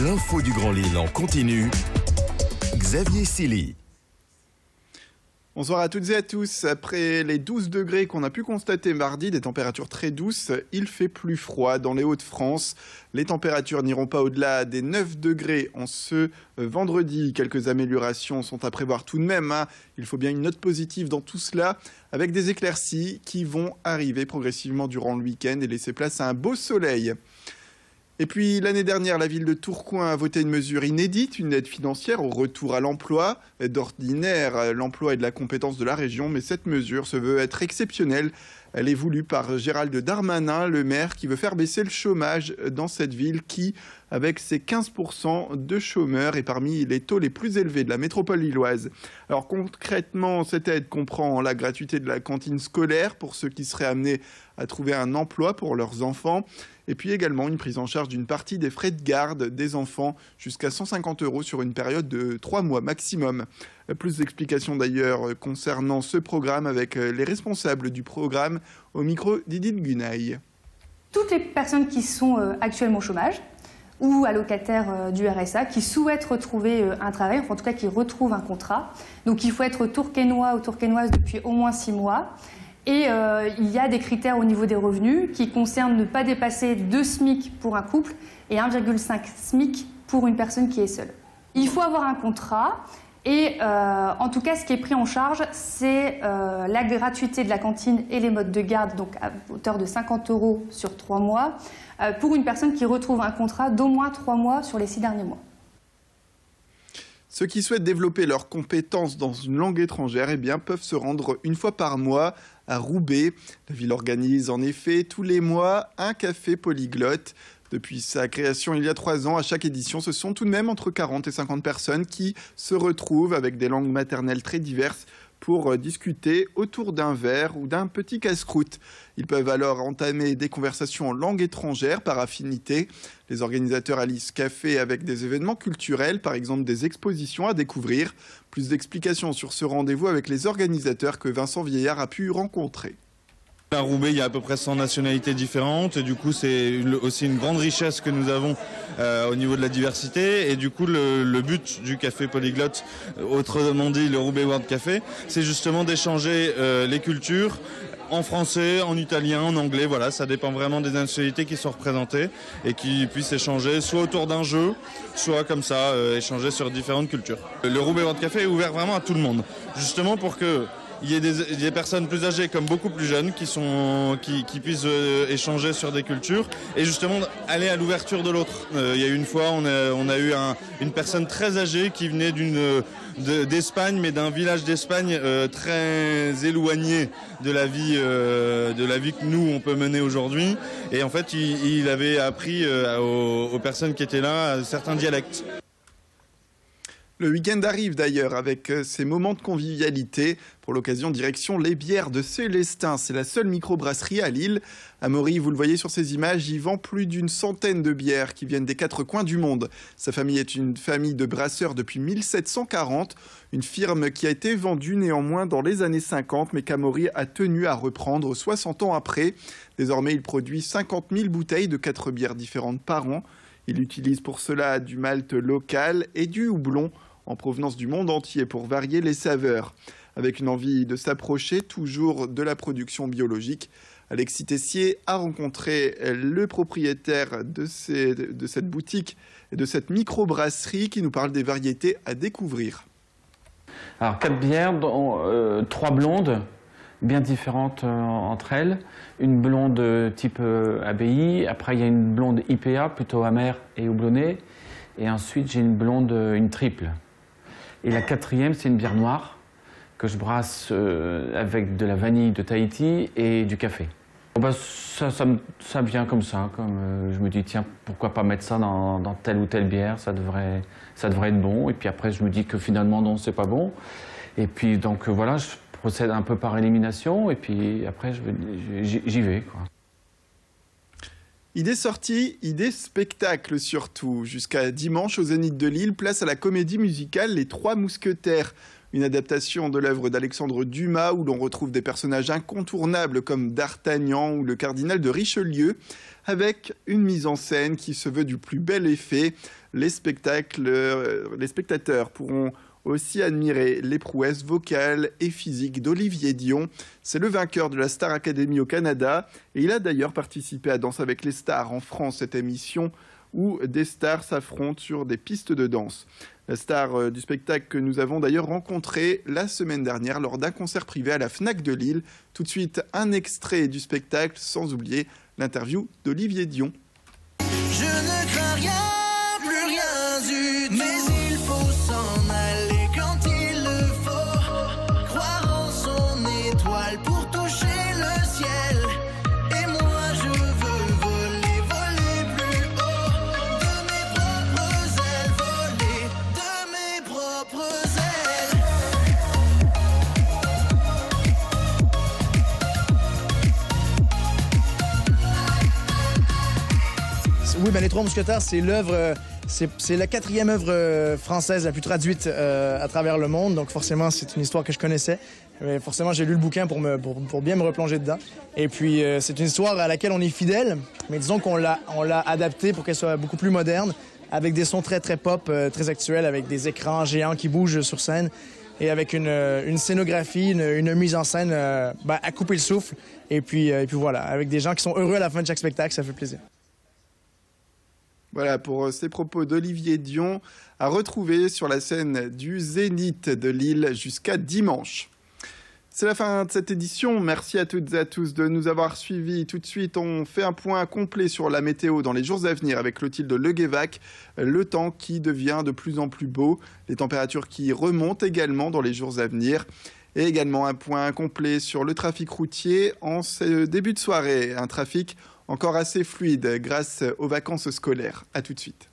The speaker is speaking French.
L'info du Grand Lille en continu. Xavier Silly. Bonsoir à toutes et à tous. Après les 12 degrés qu'on a pu constater mardi, des températures très douces, il fait plus froid dans les Hauts-de-France. Les températures n'iront pas au-delà des 9 degrés en ce vendredi. Quelques améliorations sont à prévoir tout de même. Il faut bien une note positive dans tout cela, avec des éclaircies qui vont arriver progressivement durant le week-end et laisser place à un beau soleil. Et puis l'année dernière, la ville de Tourcoing a voté une mesure inédite, une aide financière au retour à l'emploi. D'ordinaire, l'emploi est de la compétence de la région, mais cette mesure se veut être exceptionnelle. Elle est voulue par Gérald Darmanin, le maire, qui veut faire baisser le chômage dans cette ville qui, avec ses 15% de chômeurs, est parmi les taux les plus élevés de la métropole lilloise. Alors concrètement, cette aide comprend la gratuité de la cantine scolaire pour ceux qui seraient amenés à trouver un emploi pour leurs enfants, et puis également une prise en charge d'une partie des frais de garde des enfants jusqu'à 150 € sur une période de 3 mois maximum. Plus d'explications d'ailleurs concernant ce programme avec les responsables du programme au micro d'Edith Gunaï. Toutes les personnes qui sont actuellement au chômage ou allocataires du RSA qui souhaitent retrouver un travail, enfin en tout cas qui retrouvent un contrat. Donc il faut être tourquenois ou tourquenoise depuis au moins 6 mois. Et il y a des critères au niveau des revenus qui concernent ne pas dépasser 2 SMIC pour un couple et 1,5 SMIC pour une personne qui est seule. Il faut avoir un contrat et en tout cas ce qui est pris en charge c'est la gratuité de la cantine et les modes de garde, donc à hauteur de 50 € sur 3 mois pour une personne qui retrouve un contrat d'au moins 3 mois sur les 6 derniers mois. Ceux qui souhaitent développer leurs compétences dans une langue étrangère peuvent se rendre une fois par mois à Roubaix. La ville organise en effet tous les mois un café polyglotte. Depuis sa création il y a 3 ans, à chaque édition, ce sont tout de même entre 40 et 50 personnes qui se retrouvent avec des langues maternelles très diverses pour discuter autour d'un verre ou d'un petit casse-croûte. Ils peuvent alors entamer des conversations en langue étrangère par affinité. Les organisateurs allient ce café avec des événements culturels, par exemple des expositions à découvrir. Plus d'explications sur ce rendez-vous avec les organisateurs que Vincent Vieillard a pu rencontrer. À Roubaix, il y a à peu près 100 nationalités différentes et du coup c'est aussi une grande richesse que nous avons au niveau de la diversité, et du coup le but du café polyglotte, autrement dit le Roubaix World Café, c'est justement d'échanger les cultures en français, en italien, en anglais, voilà, ça dépend vraiment des nationalités qui sont représentées et qui puissent échanger soit autour d'un jeu, soit comme ça, échanger sur différentes cultures. Le Roubaix World Café est ouvert vraiment à tout le monde, justement pour que il y a des personnes plus âgées comme beaucoup plus jeunes qui puissent échanger sur des cultures et justement aller à l'ouverture de l'autre. Il y a une fois, on a eu une personne très âgée qui venait d'Espagne, mais d'un village d'Espagne très éloigné de la vie que nous on peut mener aujourd'hui. Et en fait, il avait appris aux personnes qui étaient là certains dialectes. Le week-end arrive d'ailleurs avec ces moments de convivialité. Pour l'occasion, direction les bières de Célestin. C'est la seule microbrasserie à Lille. Amaury, vous le voyez sur ces images, il vend plus d'une centaine de bières qui viennent des 4 coins du monde. Sa famille est une famille de brasseurs depuis 1740. Une firme qui a été vendue néanmoins dans les années 50, mais qu'Amaury a tenu à reprendre 60 ans après. Désormais, il produit 50 000 bouteilles de 4 bières différentes par an. Il utilise pour cela du malt local et du houblon en provenance du monde entier pour varier les saveurs. Avec une envie de s'approcher toujours de la production biologique, Alexis Tessier a rencontré le propriétaire de cette boutique et de cette microbrasserie qui nous parle des variétés à découvrir. Alors 4 bières, dont 3 blondes, bien différentes entre elles. Une blonde type ABI, après il y a une blonde IPA, plutôt amère et houblonnée. Et ensuite j'ai une blonde, une triple. Et la 4e, c'est une bière noire que je brasse avec de la vanille de Tahiti et du café. Ça vient comme ça, je me dis tiens, pourquoi pas mettre ça dans telle ou telle bière, ça devrait être bon. Et puis après je me dis que finalement non, c'est pas bon. Et puis donc voilà, je procède un peu par élimination et puis après j'y vais, quoi. Idées sorties, idées spectacles surtout. Jusqu'à dimanche au Zénith de Lille, place à la comédie musicale Les Trois Mousquetaires. Une adaptation de l'œuvre d'Alexandre Dumas où l'on retrouve des personnages incontournables comme D'Artagnan ou le cardinal de Richelieu, avec une mise en scène qui se veut du plus bel effet. Les spectateurs pourront aussi admirer les prouesses vocales et physiques d'Olivier Dion. C'est le vainqueur de la Star Academy au Canada et il a d'ailleurs participé à Danse avec les stars en France, cette émission où des stars s'affrontent sur des pistes de danse. La star du spectacle que nous avons d'ailleurs rencontrée la semaine dernière lors d'un concert privé à la FNAC de Lille. Tout de suite, un extrait du spectacle, sans oublier l'interview d'Olivier Dion. Je ne crains rien, plus rien du tout, mais il faut s'en aller quand il le faut. Croire en son étoile pour toucher le ciel. Et moi je veux voler, voler plus haut. De mes propres ailes, voler de mes propres ailes. Oui, Les Trois Mousquetaires, c'est l'œuvre, c'est la 4e œuvre française la plus traduite à travers le monde. Donc forcément, c'est une histoire que je connaissais. Mais forcément, j'ai lu le bouquin pour bien me replonger dedans. Et puis, c'est une histoire à laquelle on est fidèle, mais disons qu'on l'a adaptée pour qu'elle soit beaucoup plus moderne, avec des sons très, très pop, très actuels, avec des écrans géants qui bougent sur scène et avec une scénographie, une mise en scène à couper le souffle. Et puis voilà, avec des gens qui sont heureux à la fin de chaque spectacle, ça fait plaisir. Voilà pour ces propos d'Olivier Dion à retrouver sur la scène du Zénith de Lille jusqu'à dimanche. C'est la fin de cette édition. Merci à toutes et à tous de nous avoir suivis. Tout de suite, on fait un point complet sur la météo dans les jours à venir avec Clotilde Leguévac. Le temps qui devient de plus en plus beau, les températures qui remontent également dans les jours à venir. Et également un point complet sur le trafic routier en ce début de soirée. Un trafic encore assez fluide grâce aux vacances scolaires. À tout de suite.